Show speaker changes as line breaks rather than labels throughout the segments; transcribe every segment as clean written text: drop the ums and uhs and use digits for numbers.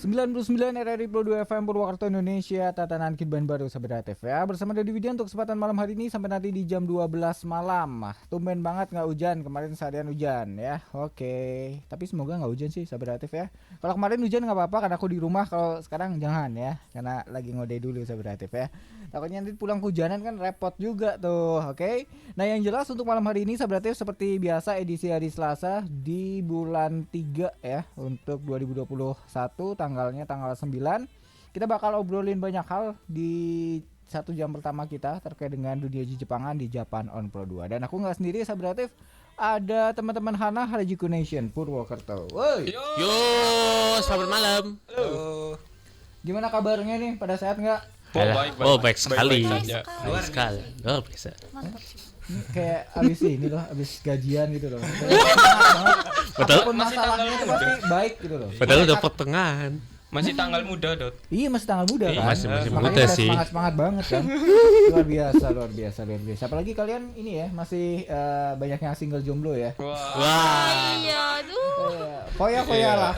99 RRI Pro 2 FM Purwakarta Indonesia, tatanan Kidban baru Sahabat TV ya. Bersama Dodi Widian untuk kesempatan malam hari ini sampai nanti di jam 12 malam. Tumben banget nggak hujan, kemarin seharian hujan ya. Oke, tapi semoga nggak hujan sih Sahabat TV ya. Kalau kemarin hujan nggak apa-apa karena aku di rumah, kalau sekarang jangan ya, karena lagi ngode dulu Sahabat TV ya. Takutnya nanti pulang kehujanan kan repot juga tuh. Oke. Nah yang jelas untuk malam hari ini Sahabat TV seperti biasa edisi hari Selasa di bulan 3 ya untuk 2021 tanggalnya tanggal 9. Kita bakal obrolin banyak hal di 1 jam pertama kita terkait dengan dunia Jepangan di Japan On Pro 2. Dan aku nggak sendiri Sahabat TV, ada teman-teman Hana Harajuku Nation Purwokerto. Woi.
Yo, selamat malam.
Halo.
Gimana kabarnya nih? Pada sehat nggak?
Baik sekali.
Luar
sekali. Oh, bisa.
Ini kayak abis ini loh, abis gajian gitu loh.
Betul.
Apapun masalahnya itu pasti baik gitu loh.
Padahal udah pertengahan.
Masih tanggal muda, Dot.
Iya masih tanggal muda
Iya,
kan.
masih
Makanya
muda
udah
sih.
Semangat banget kan. Luar biasa. Apalagi kalian ini ya masih banyak yang single jomblo ya.
Wah.
Iya, aduh.
Foya lah.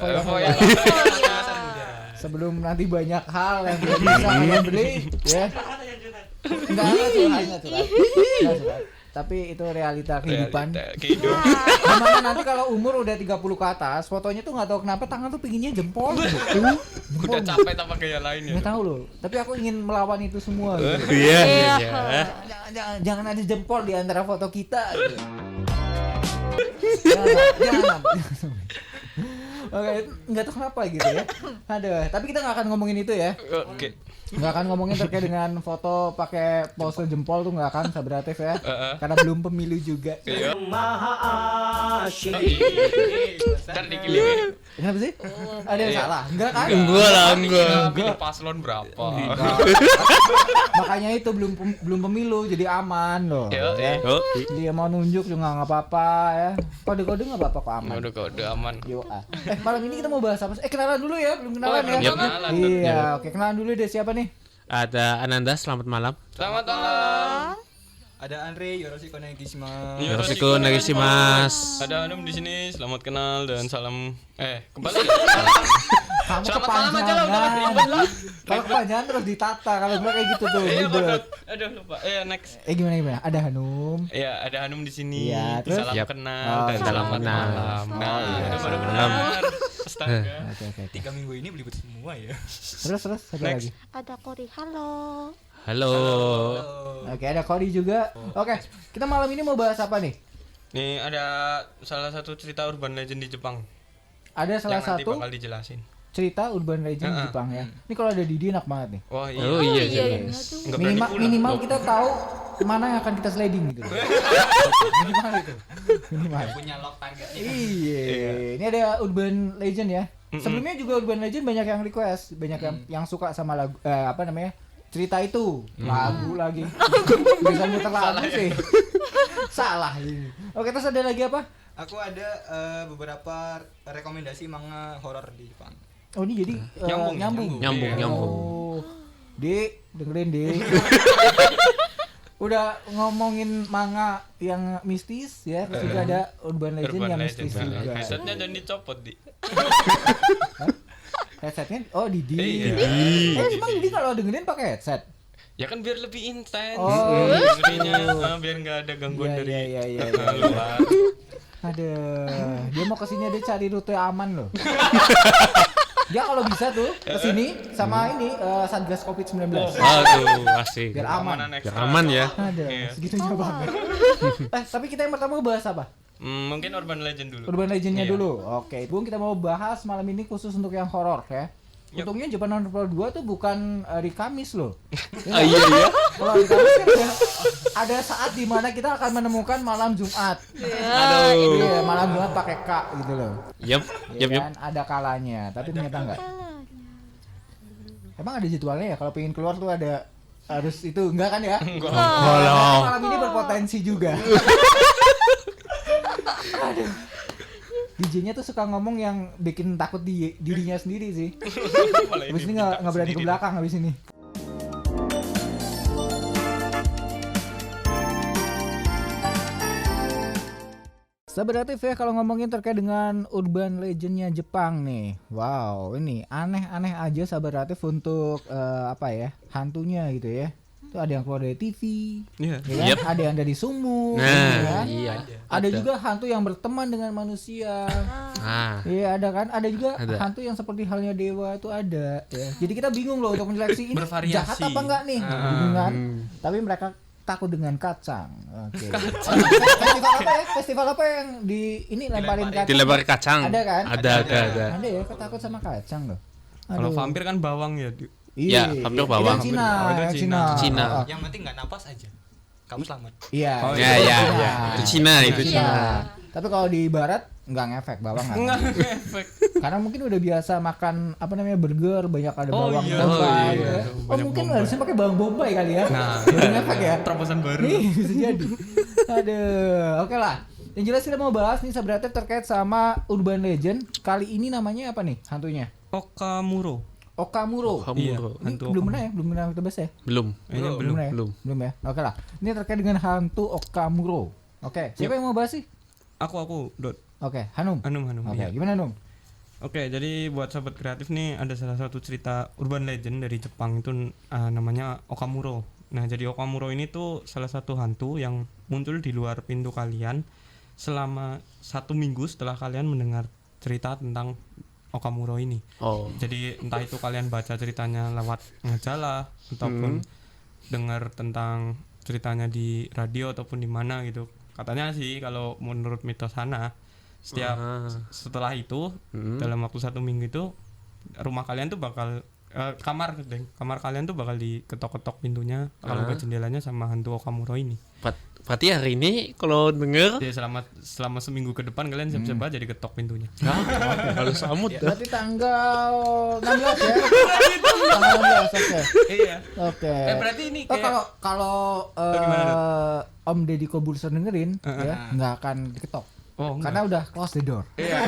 Sebelum nanti banyak hal yang tidak bisa kalian beli ya. Enggak curhat. Tapi itu realita kehidupan. Gimana nanti kalau umur udah 30 ke atas, fotonya tuh nggak tahu kenapa tangan tuh pinginnya jempol gitu.
Udah capek tanpa gaya lain ya.
Nggak tahu loh. Tapi aku ingin melawan itu semua gitu.
Iya.
Jangan ada jempol di antara foto kita gitu. Jangan. Oke, nggak tahu kenapa gitu ya. Aduh, tapi kita nggak akan ngomongin itu ya.
Oke.
Nggak akan ngomongin terkait dengan foto pakai pose jempol tuh nggak akan Sahabat ya. Karena belum pemilu juga.
Kan dikilingin.
Kenapa sih? Ada yang salah? Enggak kan?
Enggak.
Pilih paslon berapa?
Makanya itu belum pemilu jadi aman loh.
Yo,
Ya.
Oh,
Dia mau nunjuk juga nggak apa-apa ya. Kode-kode nggak apa-apa kok aman.
Udah aman.
Yo, malam ini kita mau bahas apa? Kenalan dulu ya, belum kenalan ya.
belum kenalan,
Iya, oke kenalan dulu deh siapa nih?
ada Ananda, selamat malam.
Selamat malam.
Ada Andre Yoroshiku Negishimasu.
Yoroshiku Negishimasu.
Ada Hanum di sini. Selamat kenal dan salam. Kembali.
Kamu
Selamat malam aja lah, udah ribet lah.
Kalau kepanjangan terus ditata, kalau gue kayak gitu tuh. ribet.
Aduh lupa. Next.
Gimana? Ada Hanum.
Iya, ada Hanum di sini.
Iya, terus?
Salam
Yap.
kenal
Oh,
dan
salam
selamat
kenal.
malam. Nah,
iya.
itu baru
Salam.
benar. Astaga.
Oke.
3 minggu ini belibet semua ya.
Terus satu
Next.
lagi.
Ada Kori, halo.
Halo.
Oke, ada Cody juga. Oke, kita malam ini mau bahas apa nih?
Nih ada salah satu cerita urban legend di Jepang.
Ada salah
yang nanti
satu
bakal dijelasin.
cerita urban legend di Jepang ya. Ini kalau ada Didi enak banget nih.
Wah iya.
Oh iya,
Iya,
jelas.
aduh.
Nggak berani pulang.
Minimal kita tahu mana yang akan kita sliding gitu. Minimal itu. Minimal.
Punya lock targetnya.
Iya. Ini ada urban legend ya. Sebelumnya juga urban legend banyak yang request, banyak yang suka sama lagu cerita itu. Lagu lagi. Bisa muter lagu sih. Salah ini. Oke, terus ada lagi apa?
Aku ada beberapa rekomendasi manga horor di Jepang.
Oh, ini jadi nyambung.
Nyambung.
Oh. Dengerin Di. Udah ngomongin manga yang mistis ya, terus juga ada urban legend yang mistis juga.
Headsetnya jangan dicopot di.
Headsetnya Didi.
Iya.
Emang Didi kalau dengerin pakai headset?
Ya kan biar lebih intens.
Oh,
dengerinnya, biar nggak ada gangguan dari
Iya.
luar.
Aduh, dia mau kesini dia cari rute aman loh. Dia kalau bisa tuh kesini sama ini Satgas COVID-19.
Aduh, asik.
Biar aman.
ekstra.
Biar aman ya.
Ada,
Iya.
segitunya banget. Tapi kita yang pertama bahas apa?
Mungkin urban legend dulu.
Urban legendnya
Iya.
dulu. Oke, Bung kita mau bahas malam ini khusus untuk yang horor ya. Untungnya Japan On Pro 2 tuh bukan hari Kamis loh.
Iya.
Kalau hari Kamis kan ada saat di mana kita akan menemukan malam Jumat.
Aduh.
Iya, malam Jumat pakai K gitu loh.
Yap.
Iya kan? Ada kalanya, tapi ternyata enggak. Emang ada jadwalnya ya? Kalau pengen keluar tuh ada harus itu enggak kan ya?
Tolong.
Malam ini berpotensi juga. Aduh. DJ-nya tuh suka ngomong yang bikin takut di dirinya sendiri sih. Habis ini nggak berani ke belakang habis ini. Sebenarnya ya kalau ngomongin terkait dengan urban legendnya Jepang nih, wow ini aneh-aneh aja sahabat untuk apa ya hantunya gitu ya. Itu ada yang keluar dari TV,
Iya.
ya kan?
Yep.
Ada yang dari sumur,
Nah,
ya kan?
iya.
Ada juga hantu yang berteman dengan manusia.
Ah,
Iya ada kan, ada juga
Ada.
hantu yang seperti halnya dewa itu ada. Ya. Jadi kita bingung loh untuk menyeleksi ini
Bervariasi.
jahat apa enggak nih, bingung kan? Tapi mereka takut dengan kacang. Oke. Festival apa ya? Festival apa yang di ini lemparin kacang?
dilempar kacang.
Ada kan?
Ada.
Ada ya, takut sama kacang loh.
Kalau
Aduh.
vampir kan bawang ya.
Iya, vampir
Itu
bawang.
yang Cina,
Oh, itu
yang
Cina.
Cina.
Oh, oh.
Yang penting nggak napas aja. Kamu selamat.
Iya.
Oh,
Ya,
itu
ya,
Cina.
ya. Itu Cina, itu
Cina.
Cina.
Tapi kalau di barat nggak ngefek bawang nggak.
Enggak efek.
Karena mungkin udah biasa makan apa namanya burger banyak ada
Oh,
bawang
iya.
bombay.
Oh, iya.
Ya.
Banyak
Mungkin
bombay.
harusnya pakai bawang bombay kali ya.
Nah,
Jadi ngefek ya.
terobosan baru.
Nih bisa jadi. Aduh, oke lah. Yang jelas kita mau bahas nih sebenarnya terkait sama urban legend. Kali ini namanya apa nih hantunya?
Okamuro.
Okamuro.
Iya,
Hamuro.
Ini
hantu
belum
Okamuro.
pernah ya, belum pernah kita bahas ya.
Belum.
Kayaknya belum.
Ya?
Belum.
Belum ya. Oke lah. Ini terkait dengan hantu Okamuro. Oke, siapa yang mau bahas sih?
Aku Dot.
Oke, Hanum.
Hanum.
Oke,
Iya.
gimana Hanum?
Oke, jadi buat sahabat kreatif nih ada salah satu cerita urban legend dari Jepang itu namanya Okamuro. Nah, jadi Okamuro ini tuh salah satu hantu yang muncul di luar pintu kalian selama 1 minggu setelah kalian mendengar cerita tentang Okamuro ini.
Oh.
Jadi entah itu kalian baca ceritanya lewat majalah ataupun dengar tentang ceritanya di radio ataupun di mana gitu. Katanya sih kalau menurut mitos sana setiap setelah itu dalam waktu 1 minggu itu rumah kalian tuh bakal kamar kalian tuh bakal diketok-ketok pintunya kalau ke jendelanya sama hantu Okamuro ini.
Berarti hari ini kalau denger
Jadi selama seminggu ke depan kalian siap-siap aja diketok pintunya.
harus samut dah.
Berarti tanggal 16 ya. Tanggal 16. Oke.
Iya.
Oke.
Berarti ini
Oh,
kayak
kalau
gimana,
Om Deddy Kobuser dengerin ya nggak akan diketok.
oh enggak.
Karena udah close the door.
Iya.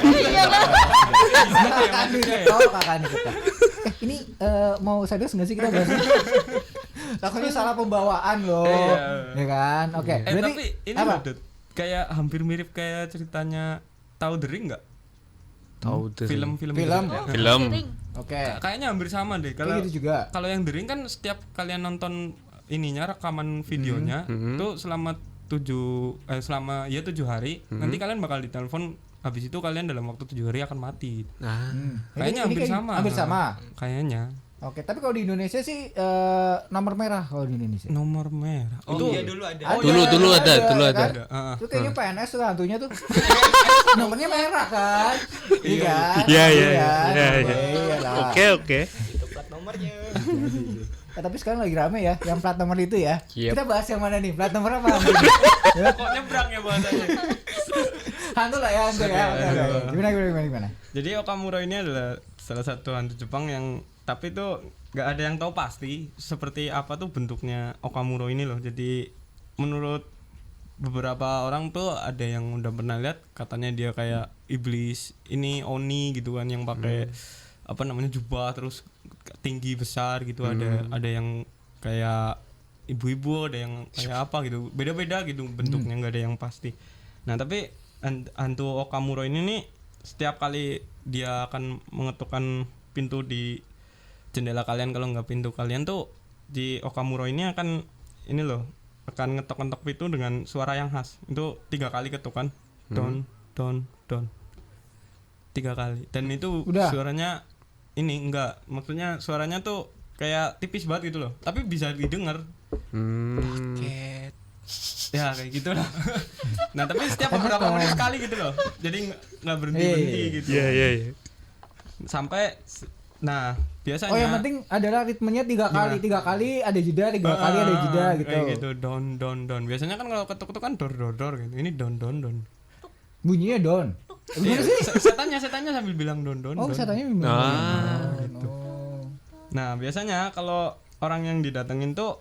Nggak akan diketok, nggak akan diketok. Ini mau serius nggak sih kita bahas? Takutnya salah pembawaan loh,
Iya.
ya kan? Oke. Berarti
Tapi ini
apa?
loh, Dut. Kayak hampir mirip kayak ceritanya Tahu The Ring enggak?
Tahu deh.
Film-film
Film.
gitu.
Film.
Oke.
Kayaknya hampir sama deh. Kalau
Kayak gitu juga.
kalau yang The Ring kan setiap kalian nonton ininya rekaman videonya itu selama 7 hari nanti kalian bakal ditelepon, habis itu kalian dalam waktu 7 hari akan mati.
Nah,
Kayaknya
Ini
hampir
kayak-
sama.
Hampir sama.
Kayaknya
Oke, tapi kalau di Indonesia sih nomor merah kalau di Indonesia.
nomor merah.
Oh
itu
iya dulu ada.
dulu ada, dulu
ya
ada.
kan?
ada. Heeh.
Itu kayaknya PNS tuh hantunya tuh. Nomornya merah kan? Iya kan?
Iya, iya,
kan?
iya, iya.
Iyalah.
Oke.
Itu plat nomornya.
Tapi sekarang lagi rame ya, yang plat nomor itu ya.
Yep.
Kita bahas yang mana nih? Plat nomor apa?
Kok nyebrang ya bahasanya.
Hantu lah ya, hantu ya. Oke. Gimana?
Jadi Okamuro ini adalah salah satu hantu Jepang yang tapi itu nggak ada yang tahu pasti seperti apa tuh bentuknya Okamuro ini loh. Jadi menurut beberapa orang tuh ada yang udah pernah lihat, katanya dia kayak iblis ini oni gitu kan yang pakai apa namanya jubah terus tinggi besar gitu. Ada yang kayak ibu-ibu, ada yang kayak apa gitu, beda-beda gitu bentuknya, nggak ada yang pasti. Nah tapi hantu Okamuro ini nih setiap kali dia akan mengetukkan pintu di jendela kalian, kalau nggak pintu kalian tuh di Okamuro ini akan ini loh, akan ngetok-ngetok pintu dengan suara yang khas. Itu 3 kali ketukan, don 3 kali, dan itu
Udah.
suaranya ini enggak, maksudnya suaranya tuh kayak tipis banget gitu loh, tapi bisa didengar. Ya kayak gitulah. Nah tapi setiap beberapa menit sekali gitu loh, jadi nggak berhenti gitu.
Iya.
Sampai nah biasanya
Oh yang penting adalah ritmenya 3 kali, 3 kali ada jeda, 3 kali ada jeda gitu.
Kayak gitu, don. Biasanya kan kalau ketuk-ketuk kan dor gitu. Ini don.
Bunyinya don.
Iya, setannya sambil bilang don.
Oh, setannya memang.
Nah, biasanya kalau orang yang didatengin tuh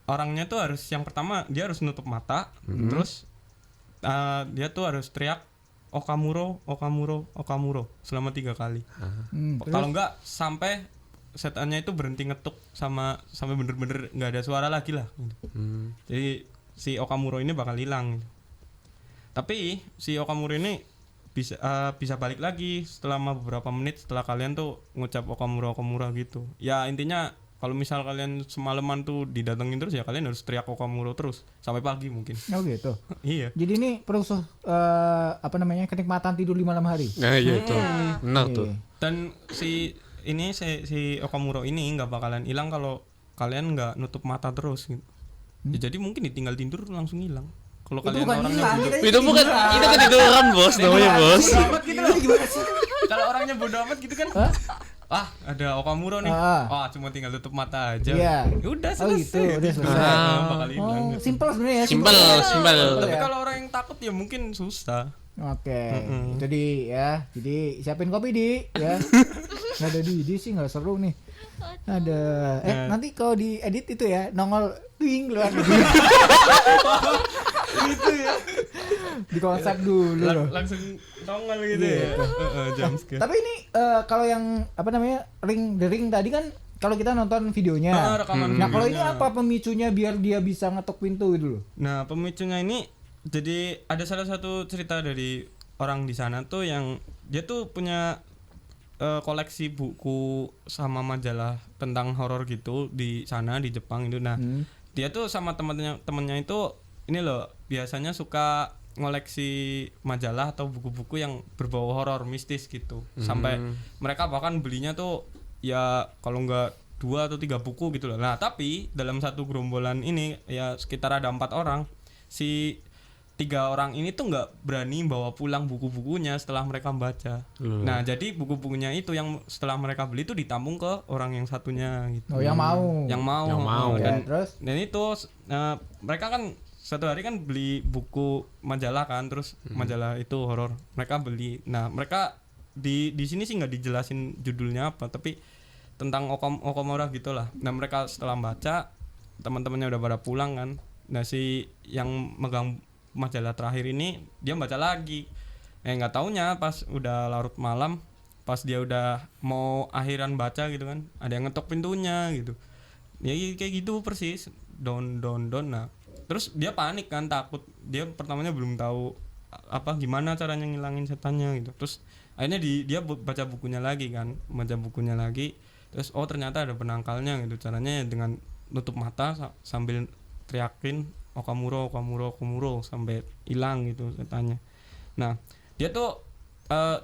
orangnya tuh harus yang pertama dia harus nutup mata, terus dia tuh harus teriak Okamuro selama 3 kali. Kalau enggak sampai setannya itu berhenti ngetuk sampai bener-bener nggak ada suara lagi lah. Jadi si Okamuro ini bakal hilang. Tapi si Okamura ini bisa balik lagi selama beberapa menit setelah kalian tuh ngucap Okamura gitu. Ya intinya kalau misal kalian semalaman tuh didatengin terus ya kalian harus teriak Okamura terus sampai pagi mungkin.
Oh gitu.
Iya.
Jadi ini perusuh kenikmatan tidur di malam hari.
Nah iya tuh, benar tuh.
Iya.
Dan si Okamura ini nggak bakalan hilang kalau kalian nggak nutup mata terus gitu. Ya, jadi mungkin ditinggal tidur langsung hilang. Kalau
Itu
kalian
bukan
orangnya
hilang,
bodoh,
Itu bukan, itu kan tiduran bos, namanya bos.
bodo amat gitu loh. Kalau orangnya bodo amat gitu kan. Ah, ada Okamura nih.
Ah.
Cuma tinggal tutup mata aja.
Iya.
Ya udah
Oh
selesai.
gitu, udah selesai.
Nggak bakal hilang.
Oh, simple sebenarnya ya.
Simpel.
Tapi
ya.
kalau orang yang takut ya mungkin susah.
Oke, itu di ya. Jadi siapin kopi di ya. Nggak ada di sih nggak seru nih. Ada nanti kalau di edit itu ya nongol ding keluar gitu. Gitu ya. Di konsep dulu loh.
Langsung nongol gitu
Iya.
ya. Jumpscare.
Tapi ini kalau yang apa namanya The Ring tadi kan kalau kita nonton videonya.
Rekaman
Nah kalau ini
videonya.
apa pemicunya biar dia bisa ngetok pintu itu loh?
Nah, pemicunya ini jadi ada salah satu cerita dari orang di sana tuh yang dia tuh punya koleksi buku sama majalah tentang horor gitu di sana di Jepang itu. Nah, dia tuh sama temennya itu ini loh biasanya suka ngoleksi majalah atau buku-buku yang berbau horor mistis gitu. Sampai mereka bahkan belinya tuh ya kalau nggak 2 atau 3 buku gitu loh. Nah, tapi dalam satu gerombolan ini ya sekitar ada 4 orang. Si 3 orang ini tuh nggak berani bawa pulang buku-bukunya setelah mereka baca. Nah, jadi buku-bukunya itu yang setelah mereka beli itu ditampung ke orang yang satunya gitu.
Oh yang mau.
Yang mau.
Yang mau.
Ya,
Dan,
terus
dan itu mereka kan satu hari kan beli buku majalah kan, terus majalah itu horor. Mereka beli. Nah, mereka di sini sih nggak dijelasin judulnya apa, tapi tentang Okamura gitulah. Nah, mereka setelah baca, teman-temannya udah pada pulang kan. Nah, si yang megang majalah terakhir ini dia baca lagi. Nggak taunya pas udah larut malam, pas dia udah mau akhiran baca gitu kan, ada yang ngetok pintunya gitu. Ya kayak gitu persis. Don. Nah, terus dia panik kan, takut. Dia pertamanya belum tahu gimana caranya ngilangin setannya gitu. Terus akhirnya dia baca bukunya lagi kan, terus ternyata ada penangkalnya gitu. Caranya dengan nutup mata sambil teriakin Okamura sampai hilang gitu setannya. Nah, dia tuh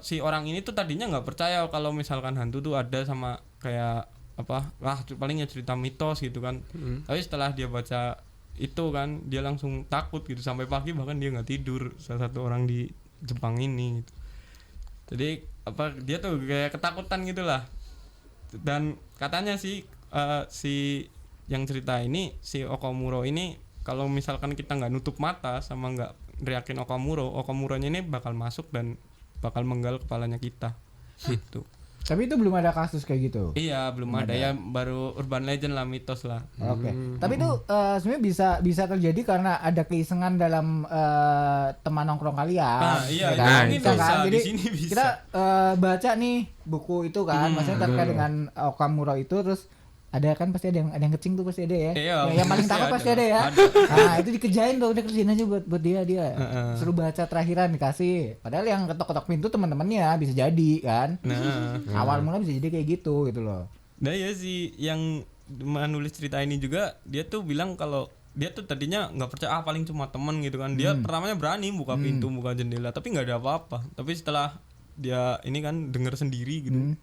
si orang ini tuh tadinya nggak percaya kalau misalkan hantu tuh ada sama kayak palingnya cerita mitos gitu kan. Tapi setelah dia baca itu kan dia langsung takut gitu sampai pagi, bahkan dia nggak tidur, salah satu orang di Jepang ini gitu. Jadi dia tuh kayak ketakutan gitulah. Dan katanya sih si yang cerita ini, si Okamura ini kalau misalkan kita nggak nutup mata sama nggak teriakin Okamuranya ini bakal masuk dan bakal menggal kepalanya kita gitu.
tapi itu belum ada kasus kayak gitu.
Iya, belum ada ya, baru urban legend lah, mitos lah.
Oke. Tapi itu sebenarnya bisa terjadi karena ada keisengan dalam teman nongkrong kalian.
Iya,
ya kan?
ini
Bisa
bisa,
kan? Jadi
di sini bisa.
kita baca nih buku itu kan, maksudnya terkait dengan Okamura itu, terus ada kan pasti ada yang kecing tuh pasti ada ya.
Iya,
yang paling
pasti
takut pasti ada ya.
ada.
Nah, itu dikerjain tuh, udah kerjain aja buat dia. Suruh baca terakhiran dikasih. Padahal yang ketok-ketok pintu teman-temannya bisa jadi kan.
Nah,
Awal mula bisa jadi kayak gitu loh.
nah ya si yang menulis cerita ini juga dia tuh bilang kalau dia tuh tadinya nggak percaya paling cuma temen gitu kan. Dia pertamanya berani buka pintu, buka jendela, tapi nggak ada apa-apa. Tapi setelah dia ini kan denger sendiri gitu,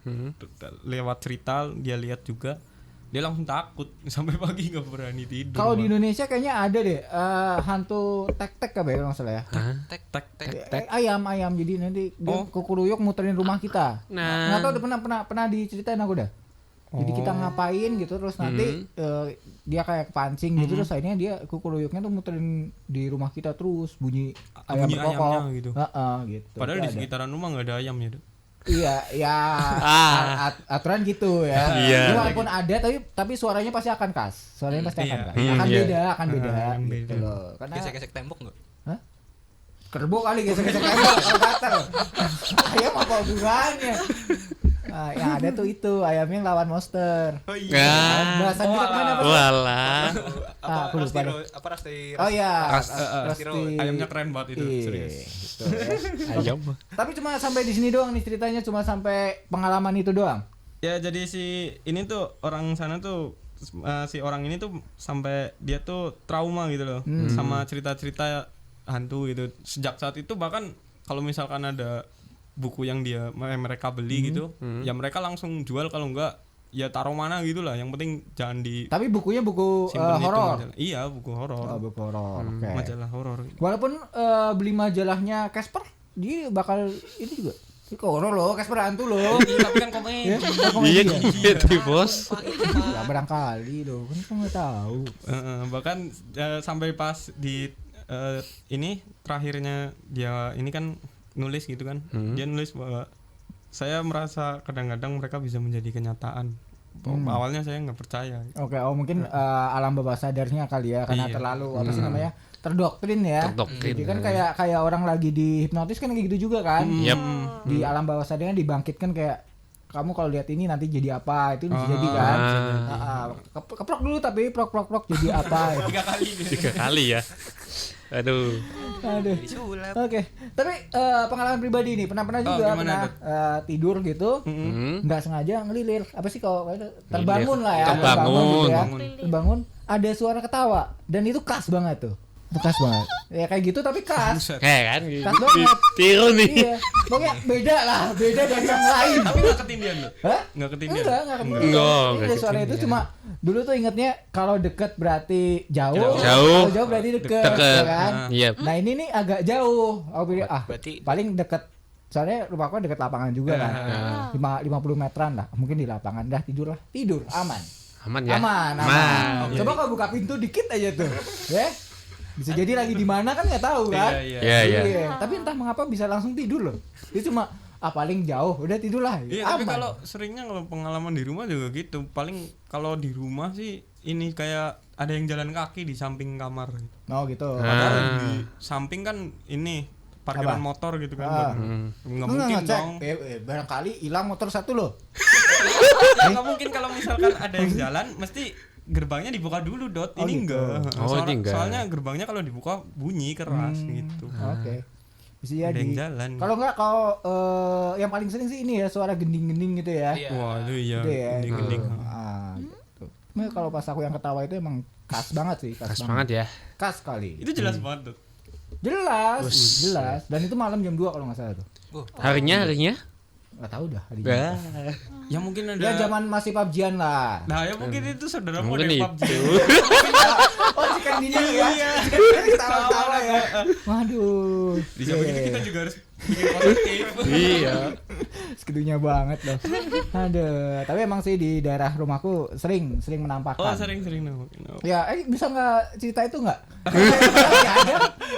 lewat cerita dia lihat juga, dia langsung takut sampai pagi nggak berani tidur.
Kalau di Indonesia kayaknya ada deh hantu tek-tek apa ya kalau nggak salah ya.
tek
Ayam jadi nanti dia kukuruyuk muterin rumah kita.
Nah.
Nggak tahu udah pernah diceritain aku dah. Jadi kita ngapain gitu terus nanti dia kayak pancing gitu, terus akhirnya dia kukuruyuknya tuh muterin di rumah kita terus bunyi ayam
bunyi
berkokok.
ayamnya gitu.
Gitu.
Padahal
Itu
di
ada.
sekitaran rumah nggak ada ayam ya.
Iya, ya aturan gitu ya.
Iya.
Jadi walaupun ada tapi suaranya pasti akan khas. Suaranya pasti akan
Iya.
khas. Akan
Iya.
beda
Akan
gitu
beda.
loh. Karena
Gesek-gesek tembok nggak?
kerbau kali gesek-gesek tembok kalau gatel. Ayam apa hubungannya? Yang ada tuh itu ayamnya yang lawan monster.
Oh
Bahasan kita kemana apa?
Walah.
Aku lupa deh.
Rasti
Oh iya,
Rasti. Ayamnya keren banget itu,
Iya,
serius.
gitu ya.
Ayam.
Tapi cuma sampai di sini doang nih ceritanya, cuma sampai pengalaman itu doang.
Ya jadi si ini tuh orang sana tuh si orang ini tuh sampai dia tuh trauma gitu loh sama cerita-cerita hantu gitu. Sejak saat itu bahkan kalau misalkan ada buku yang mereka beli gitu, ya mereka langsung jual, kalau enggak ya taruh mana gitu lah. Yang penting jangan di
Tapi bukunya buku
simpen itu
horor.
majalah. Iya, buku horor.
Oh, buku horor. Oke.
Majalah horor.
Walaupun beli majalahnya Casper, dia bakal itu juga. Ini horor loh, Casper hantu loh.
Tapi kan komedi.
Ya,
Iya gitu bos.
ya, barangkali loh, kan kita nggak tahu.
Bahkan sampai pas di ini terakhirnya dia ini kan nulis gitu kan, dia nulis bahwa saya merasa kadang-kadang mereka bisa menjadi kenyataan. Awalnya saya nggak percaya.
Oke, mungkin alam bawah sadarnya kali ya, karena
Iya.
terlalu apa sih namanya, terdoktrin ya.
Terdoktrin.
Jadi kan kayak orang lagi dihipnotis kan kayak gitu juga kan.
Yep.
Di alam bawah sadarnya dibangkitkan kayak kamu kalau lihat ini nanti jadi apa, itu bisa jadi kan. Keprok dulu tapi prok jadi apa.
3 kali.
3 kali ya. Aduh.
Aduh. Oke. Tapi pengalaman pribadi nih, pernah juga
gimana,
pernah
Dut?
tidur gitu. Nggak sengaja ngelilir. Apa sih kalau terbangun lah ya.
Terbangun.
Gitu ya. Terbangun ada suara ketawa dan itu khas banget tuh. Itu khas banget. Ya kayak gitu tapi khas.
Buset.
Kayak kan
Khas banget.
tiru nih.
Iya. Pokoknya beda lah, beda dari yang lain.
Tapi nggak ketindian loh.
Hah?
Nggak ketindian.
Enggak ketindian.
Enggak,
Jadi
enggak
suara itu
ketindian.
cuma dulu tuh ingetnya kalau deket berarti jauh.
Jauh.
Kalau jauh berarti deket.
Deket.
Ya kan?
Iya.
Nah ini nih agak jauh. Aku pikir
berarti
paling deket. Soalnya rumahku deket lapangan juga kan. 50 meteran lah. Mungkin di lapangan. Dah tidur lah. Tidur aman.
Aman ya.
Aman. Coba kalau buka pintu dikit aja tuh. Ya. Bisa jadi lagi di mana kan nggak tahu kan.
Iya.
Iya.
Tapi entah mengapa bisa langsung tidur loh. Dia cuma paling jauh udah tidur lah.
Iya, tapi
Aman.
kalau seringnya kalau pengalaman di rumah juga gitu. Paling kalau di rumah sih ini kayak ada yang jalan kaki di samping kamar gitu.
Oh gitu.
Padahal di samping kan ini parkiran
Apa?
motor gitu kan.
Ah.
Nggak mungkin
ngecek.
dong.
Barangkali hilang motor satu loh.
Ya, nggak mungkin kalau misalkan ada yang jalan mesti gerbangnya dibuka dulu Dot.
Oh,
Ini
gitu.
enggak.
Oh, ini enggak.
Soalnya gerbangnya kalau dibuka bunyi keras gitu.
Oke. Bisa
Ada
jadi.
yang jalan.
Kalau enggak yang paling sering sih ini ya suara gending-gending gitu ya.
Wah, itu iya.
Gitu ya.
Gending-gending.
Gitu. Nah, kalau pas aku yang ketawa itu emang khas banget sih,
Khas banget ya.
Khas sekali.
Itu jelas banget Dot.
Jelas. Dan itu malam jam 2 kalau nggak salah tuh.
Harinya?
Nggak tahu dah hari
Bah.
Ya mungkin ada.
Ya zaman masih PUBG-an lah.
Nah, ya mungkin itu saudara
Mungkin
model
itu.
PUBG.
Oh, chicken dinner ya.
Iya.
Chicken dinner ketawa-ketawa ya. Waduh.
Di samping itu kita juga harus bikin positif.
Iya.
Segitunya banget loh. Aduh, tapi emang sih di daerah rumahku sering menampakkan.
Oh, sering-sering namanya.
Ya, bisa nggak cerita itu nggak?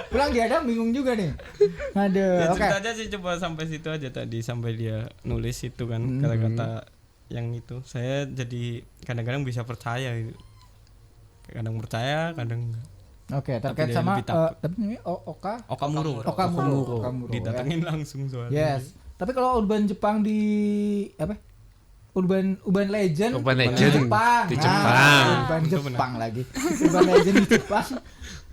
Pulang diadam bingung juga nih. Aduh,
Ya,
oke.
cerita aja sih, coba sampai situ aja tadi, sampai dia nulis itu kan kata-kata yang itu. Saya jadi kadang-kadang bisa percaya gitu. Kadang percaya, kadang enggak.
Oke,
Tapi
terkait
dia
sama
lebih takut.
tapi ini Oka
Okamuro.
Okamuro.
Didatengin langsung soalnya.
Yes. Tapi kalau urban Jepang di apa? Urban Legend.
Urban
di
Legend
Jepang.
di
Nah,
Jepang.
Urban
Itu
Jepang lagi. Urban Legend di Jepang.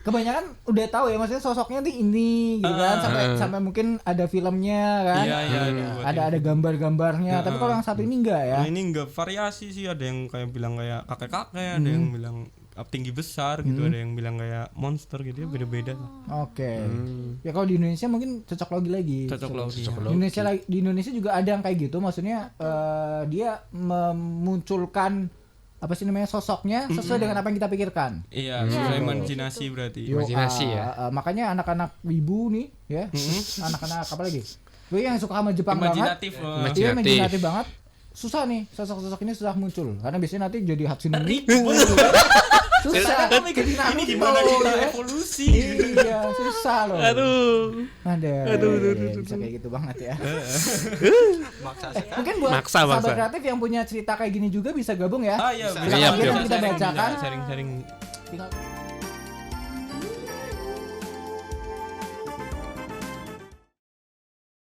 Kebanyakan udah tahu ya, maksudnya sosoknya nih ini gitu kan, sampai mungkin ada filmnya kan.
Iya,
Ada gambar-gambarnya. Tapi kalau yang satu ini enggak ya.
Nah, ini enggak variasi sih, ada yang kayak bilang kayak kakek-kakek, ada yang bilang tinggi besar gitu, ada yang bilang kayak monster gitu ya, beda-beda.
Oke. Ya kalau di Indonesia mungkin cocok lagi.
Cocok logi.
Di Indonesia juga ada yang kayak gitu, maksudnya dia memunculkan apa sih namanya sosoknya sesuai dengan apa yang kita pikirkan.
Iya, sesuai imajinasi berarti.
Imajinasi ya.
Makanya anak-anak wibu nih ya, anak-anak apa lagi? Gue yang suka sama Jepang banget.
Imajinatif.
Iya, imajinatif banget. Susah nih, sosok-sosok ini susah muncul karena biasanya nanti jadi Hatsune Miku. Susah.
Ini gimana kita evolusi?
Iya, susah loh.
Aduh.
Aduh, bisa kayak gitu banget ya.
maksa sih.
Mungkin buat
Maksa.
sahabat kreatif yang punya cerita kayak gini juga bisa gabung ya.
Ah iya,
Bisa.
bisa.
Siap,
Bisa
kita bacakan.
sharing-sharing.
Tinggal